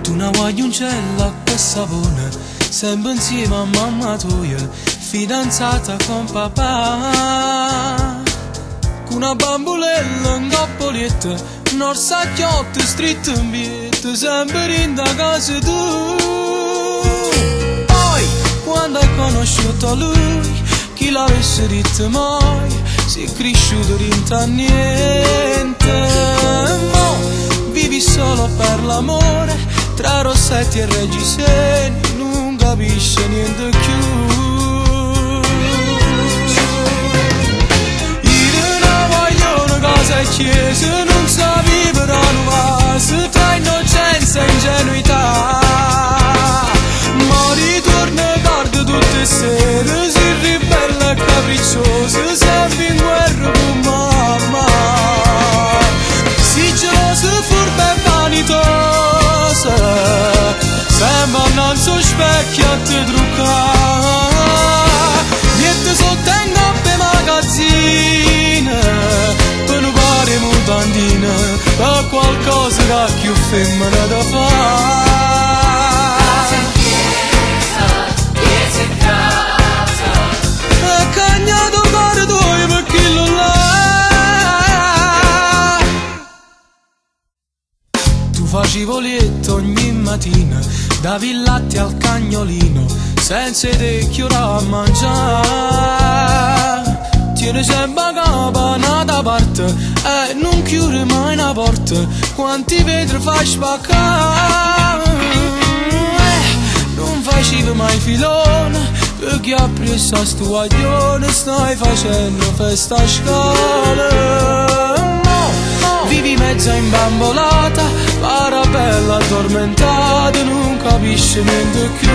Tu una guagliuncella con sapone, sempre insieme a mamma tua, fidanzata con papà. Con una bambolella in coppolietta, un orsacchiotto stretto in piede, sempre in da casa tu. Poi, quando hai conosciuto lui, chi l'avesse detto mai, sei cresciuto rinta niente. Mo vivi solo per l'amore, tra Rossetti e Reggiseni, non capisce niente più. Io non voglio una cosa chiesa, non sa vivere a nuova, tra innocenza e ingenuità. Ma ritorna tardi tutte le sere, si ribella e capricciosa, sempre in guerra con mamma. Si gelosa, furba e vanitosa, sembra innanzi allo specchio a te truccare. Niente sotto in coppe magazzine, per non fare mutandine, per qualcosa che più femmina da fare. Chiesa e casa, e cagnato cuore tuo per chi lo là. Tu facevo letto ogni mattina, davi il latte al cagnolino, senza te che ora a mangiare. Tieni sempre capo da parte e non chiudi mai una porta, quanti vetri fai spaccare. Non facevi mai filone, perché a presso a sto guaglione stai facendo festa a scala. Vivi mezza imbambolata, parabella addormentata, non capisci niente più.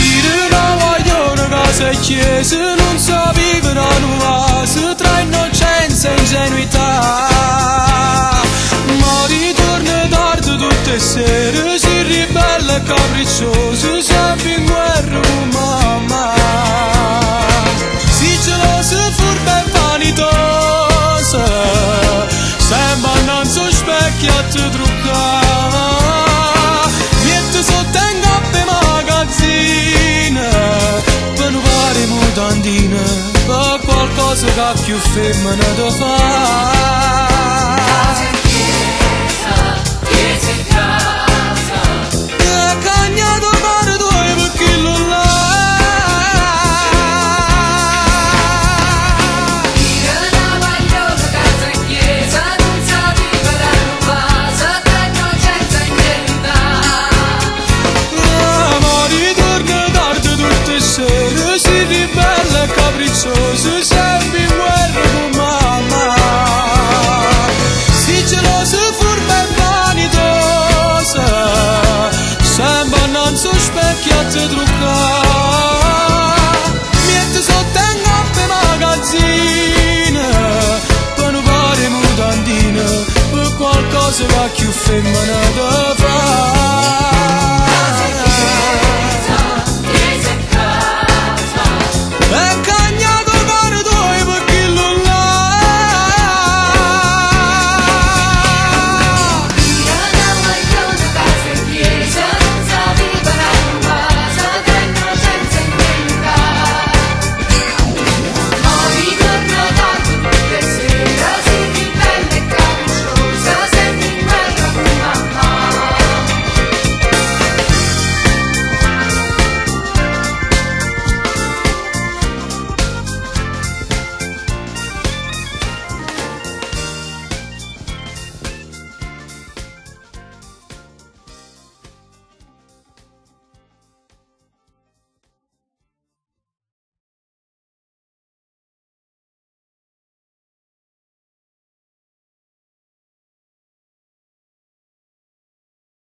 Io non voglio una casa e chiesa, non so vivere a nuova, tra innocenza e ingenuità. Ma ritorna tardi tutte le sere, si ribella e capricciosa, sempre in guerra con mamma. Si gelosa, furba e vanitosa, sembra innanzi allo specchio a te truccare. Niente sotto in coppe magazzine, per non fare mutandine, per qualcosa che più femmina da fare.